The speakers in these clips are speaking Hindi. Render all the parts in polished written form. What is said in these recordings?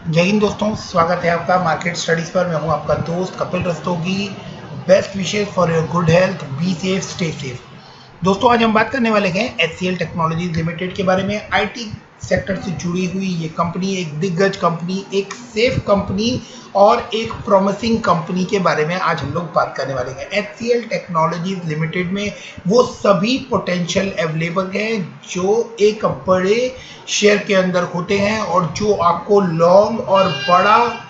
जय हिंद दोस्तों, स्वागत है आपका मार्केट स्टडीज पर। मैं हूं आपका दोस्त Kapil Rastogi. Best wishes for your good health, be safe, stay safe. दोस्तों, आज हम बात करने वाले हैं HCL टेक्नोलॉजीज लिमिटेड के बारे में। आईटी सेक्टर से जुड़ी हुई ये कंपनी एक दिग्गज कंपनी, एक सेफ कंपनी और एक प्रॉमिसिंग कंपनी के बारे में आज हम लोग बात करने वाले हैं। HCL टेक्नोलॉजीज लिमिटेड में वो सभी पोटेंशियल अवेलेबल हैं जो एक बड़े शेयर के अंदर होते हैं और जो आपको लॉन्ग और बड़ा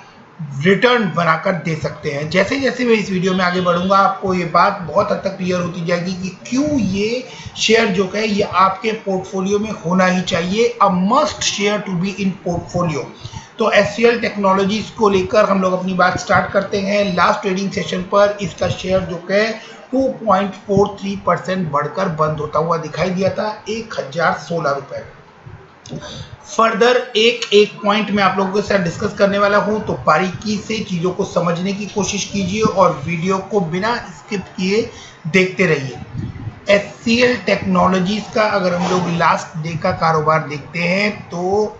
रिटर्न बनाकर दे सकते हैं। जैसे जैसे मैं इस वीडियो में आगे बढ़ूंगा, आपको ये बात बहुत हद तक क्लियर होती जाएगी कि क्यों ये शेयर जो है ये आपके पोर्टफोलियो में होना ही चाहिए। A must share to be in portfolio. तो HCL टेक्नोलॉजीज को लेकर हम लोग अपनी बात स्टार्ट करते हैं। लास्ट ट्रेडिंग सेशन पर इसका शेयर जो है 2.43% बढ़कर बंद होता हुआ दिखाई दिया था, 1016 रुपए। फर्दर एक पॉइंट में आप लोगों के साथ डिस्कस करने वाला हूं, तो बारीकी से चीजों को समझने की कोशिश कीजिए और वीडियो को बिना स्किप किए देखते रहिए। HCL टेक्नोलॉजीज का अगर हम लोग लास्ट डे का कारोबार देखते हैं तो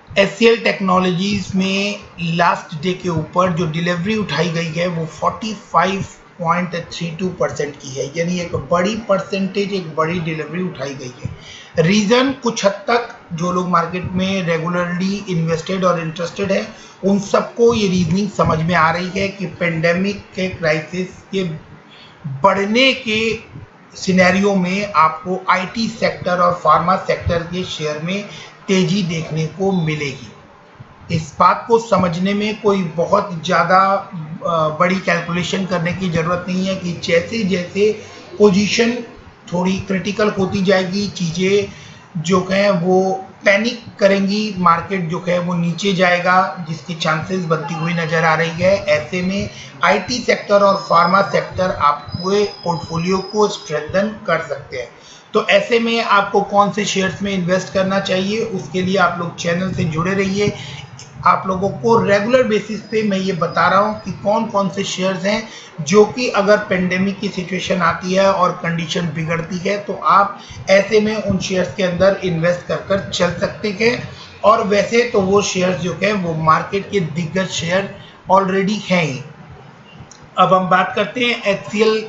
HCL टेक्नोलॉजीज में लास्ट डे के ऊपर जो डिलीवरी उठाई गई है वो 45.32% की है, यानी एक बड़ी परसेंटेज, एक बड़ी डिलीवरी उठाई गई है। रीजन कुछ हद तक जो लोग मार्केट में रेगुलरली इन्वेस्टेड और इंटरेस्टेड है उन सबको ये रीजनिंग समझ में आ रही है कि पेंडेमिक के क्राइसिस के बढ़ने के सिनेरियो में आपको आईटी सेक्टर और फार्मा सेक्टर के शेयर में तेजी देखने को मिलेगी। इस बात को समझने में कोई बहुत ज़्यादा बड़ी कैलकुलेशन करने की ज़रूरत नहीं है कि जैसे जैसे पोजीशन थोड़ी क्रिटिकल होती जाएगी, चीज़ें जो हैं वो पैनिक करेंगी, मार्केट जो है वो नीचे जाएगा, जिसकी चांसेस बनती हुई नज़र आ रही है। ऐसे में आईटी सेक्टर और फार्मा सेक्टर आपके पोर्टफोलियो को स्ट्रेंथन कर सकते हैं। तो ऐसे में आपको कौन से शेयर्स में इन्वेस्ट करना चाहिए, उसके लिए आप लोग चैनल से जुड़े रहिए। आप लोगों को रेगुलर बेसिस पे मैं ये बता रहा हूँ कि कौन कौन से शेयर्स हैं जो कि अगर पेंडेमिक की सिचुएशन आती है और कंडीशन बिगड़ती है तो आप ऐसे में उन शेयर्स के अंदर इन्वेस्ट कर चल सकते हैं। और वैसे तो वो शेयर्स जो है वो मार्केट के दिग्गज शेयर ऑलरेडी हैं ही। अब हम बात करते हैं HCL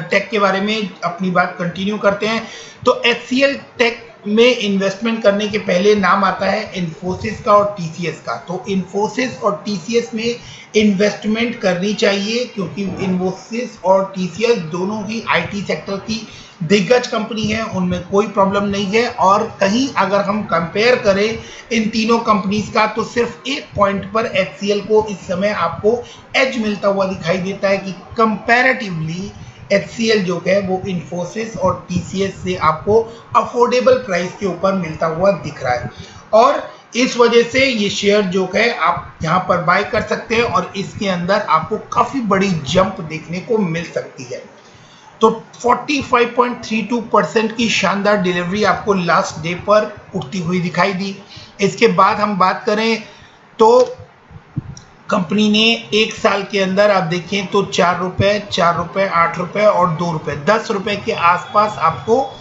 टेक के बारे में, अपनी बात कंटिन्यू करते हैं। तो HCL टेक में इन्वेस्टमेंट करने के पहले नाम आता है इन्फोसिस का और TCS का। तो इन्फोसिस और TCS में इन्वेस्टमेंट करनी चाहिए क्योंकि इन्फोसिस और TCS दोनों ही आईटी सेक्टर की दिग्गज कंपनी है, उनमें कोई प्रॉब्लम नहीं है। और कहीं अगर हम कंपेयर करें इन तीनों कंपनीज का तो सिर्फ एक पॉइंट पर HCL को इस समय आपको एज मिलता हुआ दिखाई देता है कि कंपैरेटिवली HCL जो है वो इन्फोसिस और TCS से आपको अफोर्डेबल प्राइस के ऊपर मिलता हुआ दिख रहा है और इस वजह से ये शेयर जो है आप यहाँ पर बाय कर सकते हैं और इसके अंदर आपको काफ़ी बड़ी जंप देखने को मिल सकती है। तो 45.32% की शानदार डिलीवरी आपको लास्ट डे पर उठती हुई दिखाई दी। इसके बाद हम बात करें तो कंपनी ने एक साल के अंदर आप देखें तो 4 रुपये, 4 रुपये, 8 रुपये और 2 रुपये, 10 रुपये के आसपास आपको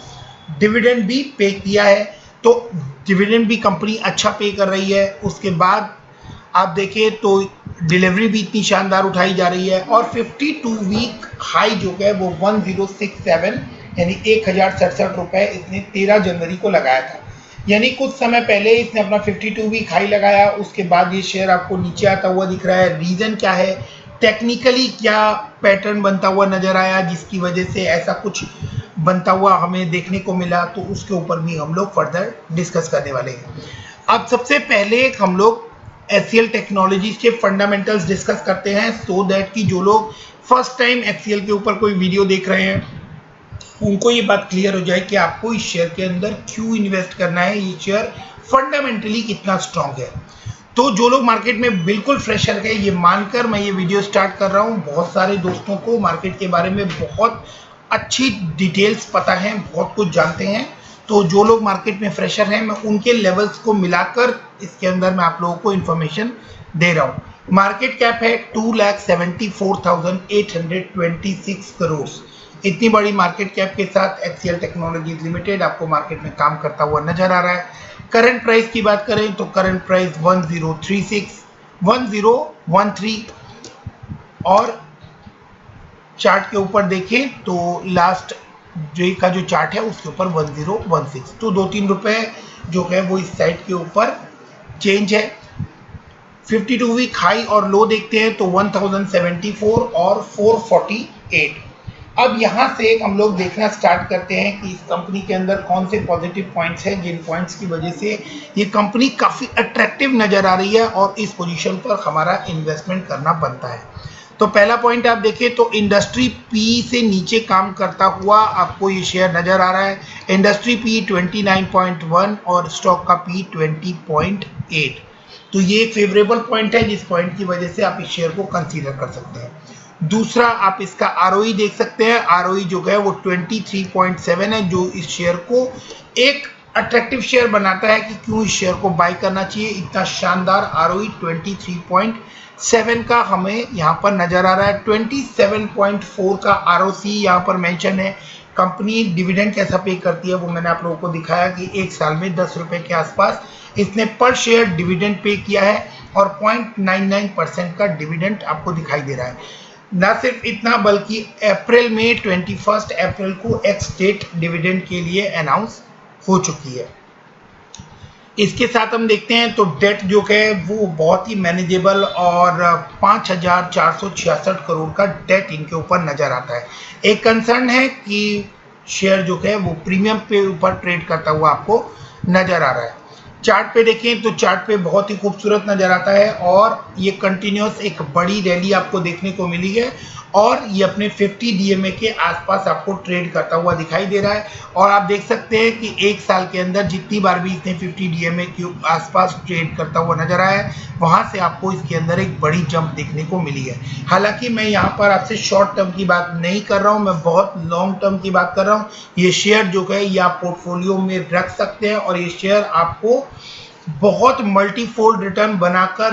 डिविडेंड भी पे किया है। तो डिविडेंड भी कंपनी अच्छा पे कर रही है। उसके बाद आप देखें तो डिलीवरी भी इतनी शानदार उठाई जा रही है और 52 वीक हाई जो है वो 1067 यानी 1067 रुपये इसने 13 जनवरी को लगाया था। यानी कुछ समय पहले इसने अपना 52 वीक हाई लगाया, उसके बाद ये शेयर आपको नीचे आता हुआ दिख रहा है। रीज़न क्या है, टेक्निकली क्या पैटर्न बनता हुआ नज़र आया जिसकी वजह से ऐसा कुछ बनता हुआ हमें देखने को मिला, तो उसके ऊपर भी हम लोग फर्दर डिस्कस करने वाले हैं। अब सबसे पहले हम लोग HCL टेक्नोलॉजीज के फंडामेंटल्स डिस्कस करते हैं सो दैट कि जो लोग फर्स्ट टाइम HCL के ऊपर कोई वीडियो देख रहे हैं उनको ये बात क्लियर हो जाए कि आपको इस शेयर के अंदर क्यों इन्वेस्ट करना है, ये शेयर फंडामेंटली कितना स्ट्रांग है। तो जो लोग मार्केट में बिल्कुल फ्रेशर है, ये मानकर मैं ये वीडियो स्टार्ट कर रहा हूँ। बहुत सारे दोस्तों को मार्केट के बारे में बहुत अच्छी डिटेल्स पता है, बहुत कुछ जानते हैं। तो जो लोग मार्केट में फ्रेशर हैं मैं उनके लेवल्स को मिलाकर इसके अंदर मैं आप लोगों को इन्फॉर्मेशन दे रहा हूँ। मार्केट कैप है 2,74,826 करोड़। इतनी बड़ी मार्केट कैप के साथ HCL टेक्नोलॉजीज लिमिटेड आपको मार्केट में काम करता हुआ नजर आ रहा है। करंट प्राइस की बात करें तो करंट प्राइस 1013 और चार्ट के ऊपर देखें तो लास्ट का जो चार्ट है उसके ऊपर 1016, तो 2-3 रुपए जो है वो इस साइड के ऊपर चेंज है। 52 वीक हाई और लो देखते हैं तो 1074 और 448। अब यहाँ से हम लोग देखना स्टार्ट करते हैं कि इस कंपनी के अंदर कौन से पॉजिटिव पॉइंट्स हैं जिन पॉइंट्स की वजह से ये कंपनी काफ़ी अट्रैक्टिव नज़र आ रही है और इस पोजीशन पर हमारा इन्वेस्टमेंट करना बनता है। तो पहला पॉइंट आप देखें तो इंडस्ट्री पी से नीचे काम करता हुआ आपको ये शेयर नज़र आ रहा है। इंडस्ट्री पी 29.1 और स्टॉक का पी 20.8, तो ये एक फेवरेबल पॉइंट है जिस पॉइंट की वजह से आप इस शेयर को कंसीडर कर सकते हैं। दूसरा आप इसका आरओई देख सकते हैं, आरओई जो है वो 23.7 है, जो इस शेयर को एक अट्रैक्टिव शेयर बनाता है कि क्यों इस शेयर को बाय करना चाहिए। इतना शानदार आरओई 23.7 का हमें यहाँ पर नजर आ रहा है। 27.4 का आरओसी यहाँ पर मेंशन है। कंपनी डिविडेंड कैसा पे करती है वो मैंने आप लोगों को दिखाया कि एक साल में 10 रुपए के आसपास इसने पर शेयर डिविडेंड पे किया है और 0.99% का डिविडेंड आपको दिखाई दे रहा है। न सिर्फ इतना बल्कि अप्रैल में 21 अप्रैल को एक्स डेट डिविडेंड के लिए अनाउंस हो चुकी है। इसके साथ हम देखते हैं तो डेट जो है वो बहुत ही मैनेजेबल और 5466 करोड़ का डेट इनके ऊपर नजर आता है। एक कंसर्न है कि शेयर जो है वो प्रीमियम पे ऊपर ट्रेड करता हुआ आपको नजर आ रहा है। चार्ट पे देखें तो चार्ट पे बहुत ही खूबसूरत नजर आता है और ये कंटिन्यूस एक बड़ी रैली आपको देखने को मिली है और ये अपने 50 डीएमए के आसपास आपको ट्रेड करता हुआ दिखाई दे रहा है। और आप देख सकते हैं कि एक साल के अंदर जितनी बार भी इसने 50 डीएमए के आसपास ट्रेड करता हुआ नजर आया है वहां से आपको इसके अंदर एक बड़ी जंप देखने को मिली है। हालांकि मैं यहाँ पर आपसे शॉर्ट टर्म की बात नहीं कर रहा हूँ, मैं बहुत लॉन्ग टर्म की बात कर रहा हूँ। ये शेयर जो है ये आप पोर्टफोलियो में रख सकते हैं और ये शेयर आपको बहुत मल्टीफोल्ड रिटर्न बनाकर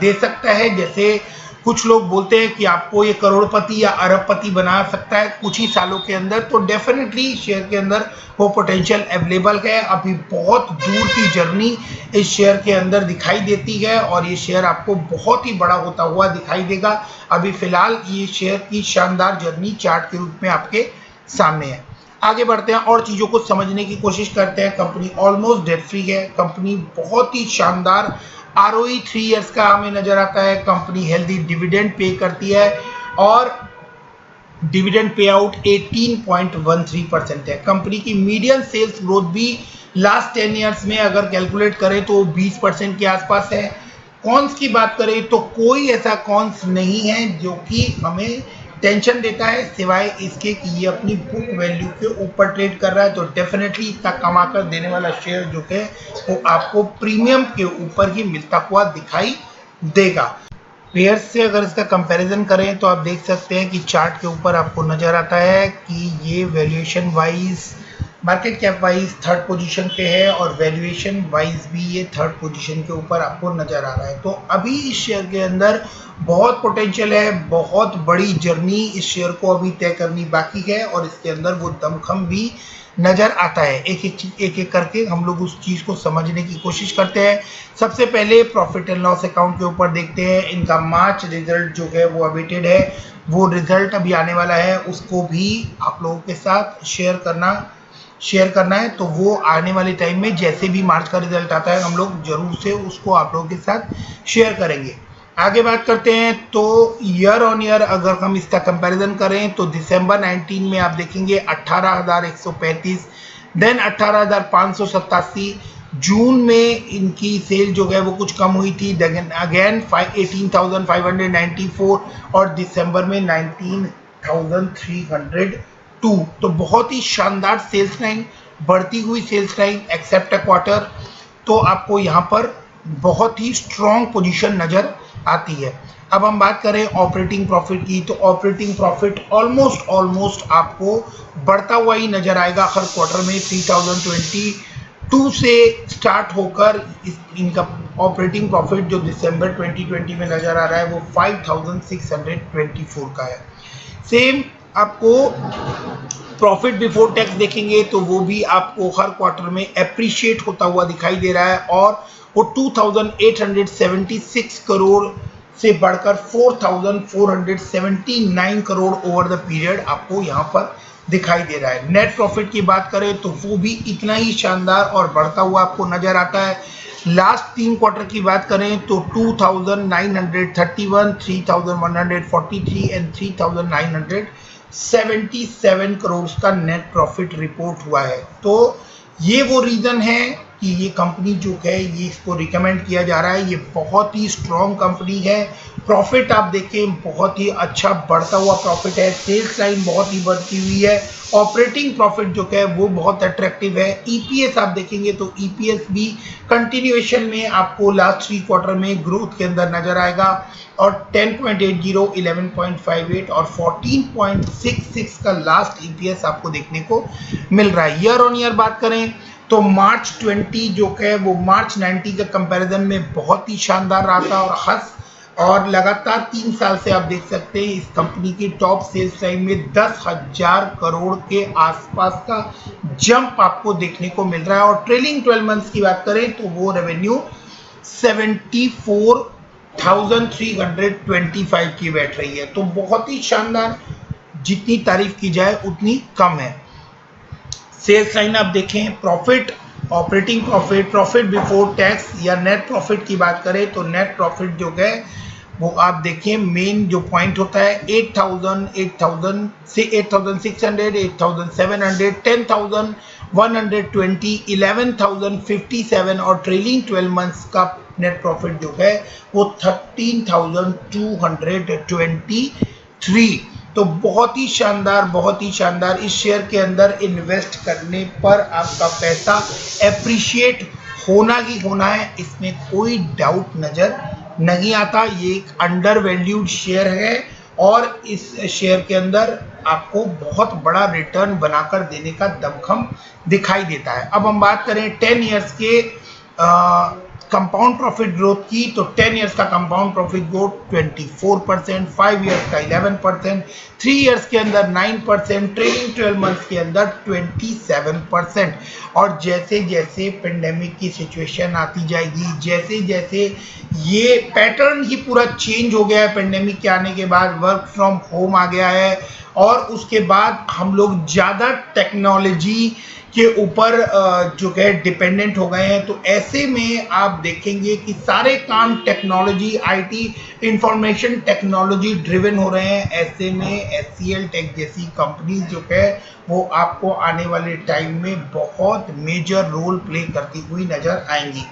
दे सकता है। जैसे कुछ लोग बोलते हैं कि आपको ये करोड़पति या अरबपति बना सकता है कुछ ही सालों के अंदर, तो डेफिनेटली शेयर के अंदर वो पोटेंशियल अवेलेबल है। अभी बहुत दूर की जर्नी इस शेयर के अंदर दिखाई देती है और ये शेयर आपको बहुत ही बड़ा होता हुआ दिखाई देगा। अभी फिलहाल ये शेयर की शानदार जर्नी चार्ट के रूप में आपके सामने है। आगे बढ़ते हैं और चीज़ों को समझने की कोशिश करते हैं। कंपनी ऑलमोस्ट डेट फ्री है, कंपनी बहुत ही शानदार आरओई 3 इयर्स का हमें नजर आता है। कंपनी हेल्दी डिविडेंड पे करती है और डिविडेंड पे आउट 18.13% है। कंपनी की मीडियन सेल्स ग्रोथ भी लास्ट 10 इयर्स में अगर कैलकुलेट करें तो 20% के आसपास है। कॉन्स की बात करें तो कोई ऐसा कॉन्स नहीं है जो कि हमें टेंशन देता है सिवाय इसके कि ये अपनी बुक वैल्यू के ऊपर ट्रेड कर रहा है, तो डेफिनेटली इतना कमा कर देने वाला शेयर जो है वो आपको प्रीमियम के ऊपर ही मिलता हुआ दिखाई देगा। पेयर्स से अगर इसका कंपैरिजन करें तो आप देख सकते हैं कि चार्ट के ऊपर आपको नजर आता है कि ये valuation wise market cap wise third position पे है और वैल्यूएशन वाइज भी ये थर्ड पोजीशन के ऊपर आपको नजर आ रहा है। तो अभी इस शेयर के अंदर बहुत पोटेंशियल है, बहुत बड़ी जर्नी इस शेयर को अभी तय करनी बाकी है और इसके अंदर वो दमखम भी नजर आता है। एक करके हम लोग उस चीज को समझने की कोशिश करते हैं। सबसे पहले प्रॉफिट एंड लॉस अकाउंट के ऊपर देखते हैं। इनका मार्च रिजल्ट जो है वो अवेटेड है, वो रिजल्ट अभी आने वाला है, उसको भी आप लोगों के साथ शेयर करना है। तो वो आने वाले टाइम में जैसे भी मार्च का रिजल्ट आता है हम लोग जरूर से उसको आप लोगों के साथ शेयर करेंगे। आगे बात करते हैं तो ईयर ऑन ईयर अगर हम इसका कंपैरिजन करें तो दिसंबर 19 में आप देखेंगे 18,135, देन 18,587, जून में इनकी सेल जो है वो कुछ कम हुई थी, अगेन 18,594 और दिसंबर में 19,302। तो बहुत ही शानदार सेल्स लाइन, बढ़ती हुई sales line except a quarter, तो आपको यहाँ पर बहुत ही स्ट्रॉन्ग पोजीशन नजर आती है। अब हम बात करें ऑपरेटिंग प्रॉफिट की तो ऑपरेटिंग प्रॉफिट ऑलमोस्ट आपको बढ़ता हुआ ही नजर आएगा हर क्वार्टर में। 3022 से स्टार्ट होकर इनका ऑपरेटिंग प्रॉफिट जो दिसंबर 2020 में नजर आ रहा है वो 5624 का है। सेम आपको प्रॉफिट बिफोर टैक्स देखेंगे तो वो भी आपको हर क्वार्टर में एप्रिशिएट होता हुआ दिखाई दे रहा है और वो 2876 करोड़ से बढ़कर 4479 करोड़ ओवर द पीरियड आपको यहाँ पर दिखाई दे रहा है। नेट प्रॉफिट की बात करें तो वो भी इतना ही शानदार और बढ़ता हुआ आपको नजर आता है। लास्ट 3 क्वार्टर की बात करें तो 2931, 3143 एंड 3977 करोड़ का नेट प्रॉफिट रिपोर्ट हुआ है। तो ये वो रीजन है कि ये कंपनी जो है ये इसको रिकमेंड किया जा रहा है। ये बहुत ही स्ट्रॉन्ग कंपनी है। प्रॉफिट आप देखें बहुत ही अच्छा बढ़ता हुआ प्रॉफिट है। सेल्स लाइन बहुत ही बढ़ती हुई है। ऑपरेटिंग प्रॉफिट जो है वो बहुत अट्रैक्टिव है। ईपीएस आप देखेंगे तो ईपीएस भी कंटिन्यूएशन में आपको लास्ट 3 क्वार्टर में ग्रोथ के अंदर नजर आएगा और 10.80, 11.58 और 14.66 का लास्ट ईपीएस आपको देखने को मिल रहा है। ईयर ऑन ईयर बात करें तो मार्च 20 जो है वो मार्च 90 के कंपैरिजन में बहुत ही शानदार रहा था और लगातार 3 साल से आप देख सकते हैं इस कंपनी की टॉप सेल्स लाइन में 10,000 करोड़ के आसपास का जंप आपको देखने को मिल रहा है। और ट्रेलिंग 12 मंथ्स की बात करें तो वो रेवेन्यू 74,325 की बैठ रही है। तो बहुत ही शानदार, जितनी तारीफ की जाए उतनी कम है। सेल्स लाइन आप देखें, profit, operating profit, profit before tax या नेट प्रॉफिट की बात करें तो नेट प्रॉफिट जो है वो आप देखें मेन जो पॉइंट होता है 8,000 से 8,600, 8,700, 10,120, 11,057 और ट्रेलिंग 12 मंथ्स का नेट प्रॉफिट जो है वो 13,223। तो बहुत ही शानदार इस शेयर के अंदर इन्वेस्ट करने पर आपका पैसा एप्रिशिएट होना ही होना है, इसमें कोई डाउट नजर नहीं आता। ये एक अंडर वैल्यूड शेयर है और इस शेयर के अंदर आपको बहुत बड़ा रिटर्न बनाकर देने का दमखम दिखाई देता है। अब हम बात करें 10 इयर्स के कंपाउंड प्रॉफिट ग्रोथ की तो 10 इयर्स का कंपाउंड प्रॉफिट ग्रोथ 24%, 5 इयर्स का 11%, 3 इयर्स के अंदर 9%, ट्रेलिंग 12 मंथ्स के अंदर 27%। और जैसे जैसे पेंडेमिक की सिचुएशन आती जाएगी, जैसे जैसे ये पैटर्न ही पूरा चेंज हो गया है, पेंडेमिक के आने के बाद वर्क फ्रॉम होम आ गया है और उसके बाद हम लोग ज़्यादा टेक्नोलॉजी के ऊपर जो है डिपेंडेंट हो गए हैं। तो ऐसे में आप देखेंगे कि सारे काम technology, IT, information technology driven हो रहे हैं। ऐसे में HCL टेक जैसी कंपनी जो है वो आपको आने वाले टाइम में बहुत मेजर रोल प्ले करती हुई नजर आएंगी।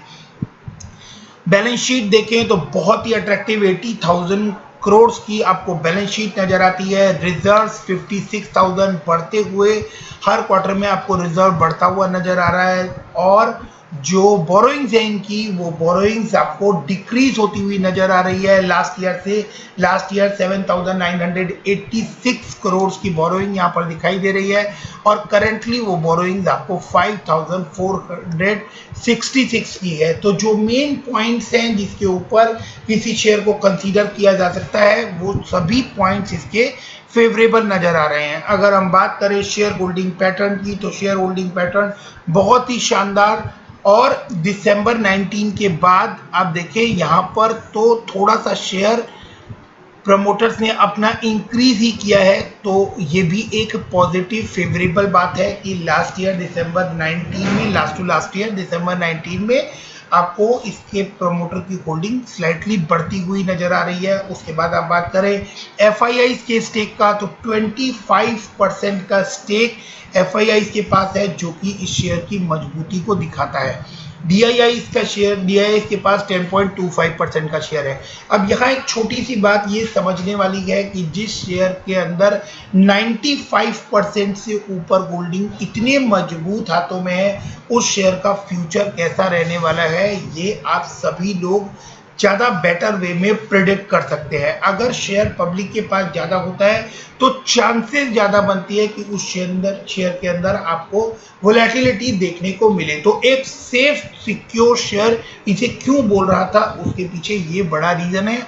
बैलेंस शीट देखें तो बहुत ही अट्रैक्टिव 80,000 करोड़ की आपको बैलेंस शीट नजर आती है। रिजर्व्स 56,000 बढ़ते हुए हर क्वार्टर में आपको रिजर्व बढ़ता हुआ नजर आ रहा है और जो बोरोइंग्स है इनकी वो बोरोइंग्स आपको डिक्रीज होती हुई नजर आ रही है लास्ट ईयर 7,986 करोड़ की बोरोइंग यहाँ पर दिखाई दे रही है और करेंटली वो बोरोइंग्स आपको 5,466 की है। तो जो मेन पॉइंट्स हैं जिसके ऊपर किसी शेयर को कंसीडर किया जा सकता है वो सभी पॉइंट्स इसके फेवरेबल नजर आ रहे हैं। अगर हम बात करें शेयर होल्डिंग पैटर्न की तो शेयर होल्डिंग पैटर्न बहुत ही शानदार और दिसंबर 19 के बाद आप देखें यहाँ पर तो थोड़ा सा शेयर प्रमोटर्स ने अपना इंक्रीज ही किया है। तो ये भी एक पॉजिटिव फेवरेबल बात है कि लास्ट ईयर दिसंबर 19 में लास्ट ईयर दिसंबर 19 में आपको इसके प्रमोटर की होल्डिंग स्लाइटली बढ़ती हुई नजर आ रही है। उसके बाद आप बात करें FIIs के स्टेक का तो 25% का स्टेक FIIs के पास है जो कि इस शेयर की मजबूती को दिखाता है। DIIs के पास 10.25% का शेयर है। अब यहाँ एक छोटी सी बात ये समझने वाली है कि जिस शेयर के अंदर 95% से ऊपर होल्डिंग इतने मजबूत हाथों में है उस शेयर का फ्यूचर कैसा रहने वाला है ये आप सभी लोग ज़्यादा बेटर वे में प्रेडिक्ट कर सकते हैं। अगर शेयर पब्लिक के पास ज़्यादा होता है तो चांसेस ज़्यादा बनती है कि उस शेयर के अंदर आपको वोलेटिलिटी देखने को मिले। तो एक सेफ सिक्योर शेयर इसे क्यों बोल रहा था उसके पीछे ये बड़ा रीज़न है।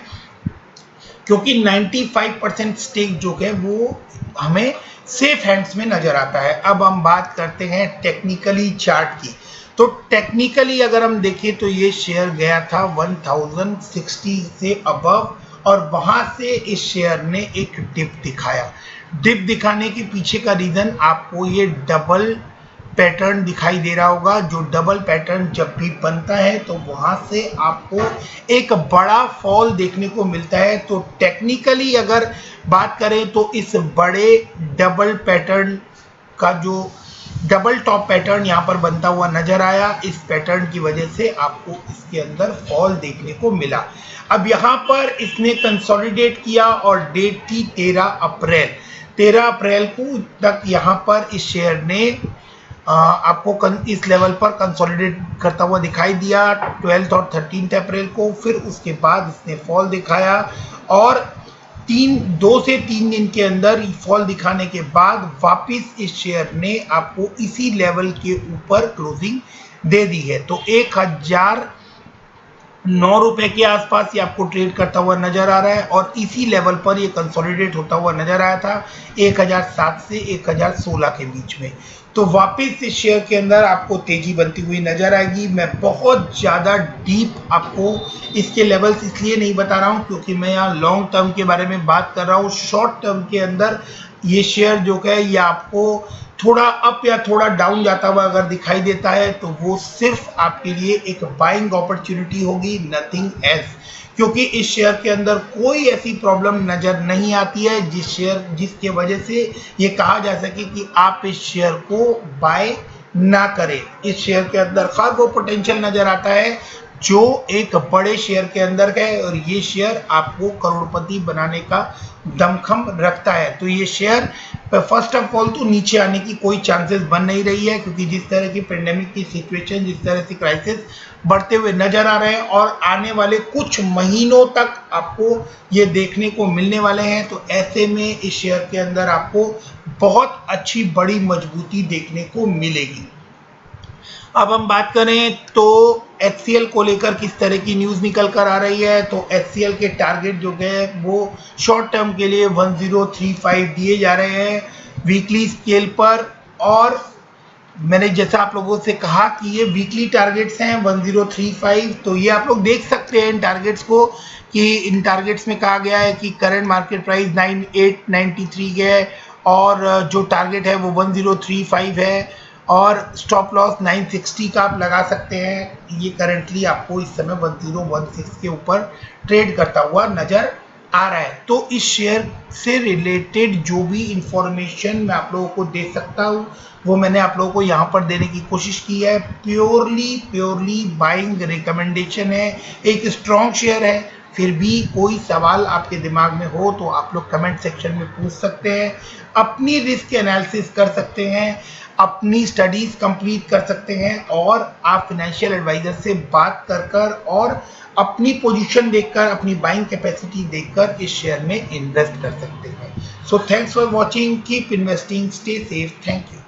क्योंकि 95% स्टेक जो है वो हमें सेफ हैंड्स में नजर आता है। अब हम बात करते हैं टेक्निकली चार्ट की। तो टेक्निकली अगर हम देखें तो ये शेयर गया था 1060 से अबव और वहां से इस शेयर ने एक डिप दिखाया। डिप दिखाने के पीछे का रीजन आपको ये डबल पैटर्न दिखाई दे रहा होगा। जो डबल पैटर्न जब भी बनता है तो वहां से आपको एक बड़ा फॉल देखने को मिलता है। तो टेक्निकली अगर बात करें तो इस बड़े डबल पैटर्न का जो डबल टॉप पैटर्न यहाँ पर बनता हुआ नजर आया, इस पैटर्न की वजह से आपको इसके अंदर फॉल देखने को मिला। अब यहाँ पर इसने कंसोलिडेट किया और डेट थी 13 अप्रैल। 13 अप्रैल को तक यहाँ पर इस शेयर ने आपको इस लेवल पर कंसोलिडेट करता हुआ दिखाई दिया 12 और 13 अप्रैल को। फिर उसके बाद इसने फॉल दिखाया और 2 से 3 दिन के अंदर फॉल दिखाने के बाद वापस इस शेयर ने आपको इसी लेवल के ऊपर क्लोजिंग दे दी है। तो 1009 रुपए के आसपास ये आपको ट्रेड करता हुआ नजर आ रहा है और इसी लेवल पर ये कंसोलिडेट होता हुआ नजर आया था 1007 से 1016 के बीच में। तो वापस इस शेयर के अंदर आपको तेजी बनती हुई नजर आएगी। मैं बहुत ज़्यादा डीप आपको इसके लेवल्स इसलिए नहीं बता रहा हूँ क्योंकि मैं यहाँ लॉन्ग टर्म के बारे में बात कर रहा हूँ। शॉर्ट टर्म के अंदर ये शेयर जो है ये आपको थोड़ा अप या थोड़ा डाउन जाता हुआ अगर दिखाई देता है तो वो सिर्फ आपके लिए एक बाइंग अपॉर्चुनिटी होगी, नथिंग एल्स। क्योंकि इस शेयर के अंदर कोई ऐसी प्रॉब्लम नजर नहीं आती है जिसके वजह से ये कहा जा सके कि आप इस शेयर को बाय ना करें। इस शेयर के अंदर खास वो पोटेंशियल नजर आता है जो एक बड़े शेयर के अंदर है और ये शेयर आपको करोड़पति बनाने का दमखम रखता है। तो ये शेयर फर्स्ट ऑफ ऑल तो नीचे आने की कोई चांसेस बन नहीं रही है क्योंकि जिस तरह की पेंडेमिक की सिचुएशन, जिस तरह से क्राइसिस बढ़ते हुए नजर आ रहे हैं और आने वाले कुछ महीनों तक आपको ये देखने को मिलने वाले हैं। तो ऐसे में इस शेयर के अंदर आपको बहुत अच्छी बड़ी मजबूती देखने को मिलेगी। अब हम बात करें तो HCL को लेकर किस तरह की न्यूज़ निकल कर आ रही है। तो HCL के टारगेट जो है वो शॉर्ट टर्म के लिए 1035 दिए जा रहे हैं वीकली स्केल पर। और मैंने जैसा आप लोगों से कहा कि ये वीकली टारगेट्स हैं 1035। तो ये आप लोग देख सकते हैं इन टारगेट्स को कि इन टारगेट्स में कहा गया है कि करंट मार्केट प्राइस 9893 है और जो टारगेट है वो 1035 है और स्टॉप लॉस 960 का आप लगा सकते हैं। ये करंटली आपको इस समय 1016 के ऊपर ट्रेड करता हुआ नजर आ रहा है। तो इस शेयर से रिलेटेड जो भी इंफॉर्मेशन मैं आप लोगों को दे सकता हूँ वो मैंने आप लोगों को यहाँ पर देने की कोशिश की है। प्योरली बाइंग रिकमेंडेशन है, एक स्ट्रॉन्ग शेयर है। फिर भी कोई सवाल आपके दिमाग में हो तो आप लोग कमेंट सेक्शन में पूछ सकते हैं, अपनी रिस्क एनालिसिस कर सकते हैं, अपनी स्टडीज कंप्लीट कर सकते हैं और आप फाइनेंशियल एडवाइजर से बात कर और अपनी पोजीशन देखकर, अपनी बाइंग कैपेसिटी देखकर इस शेयर में इन्वेस्ट कर सकते हैं। So thanks for watching, keep investing, stay safe, thank you.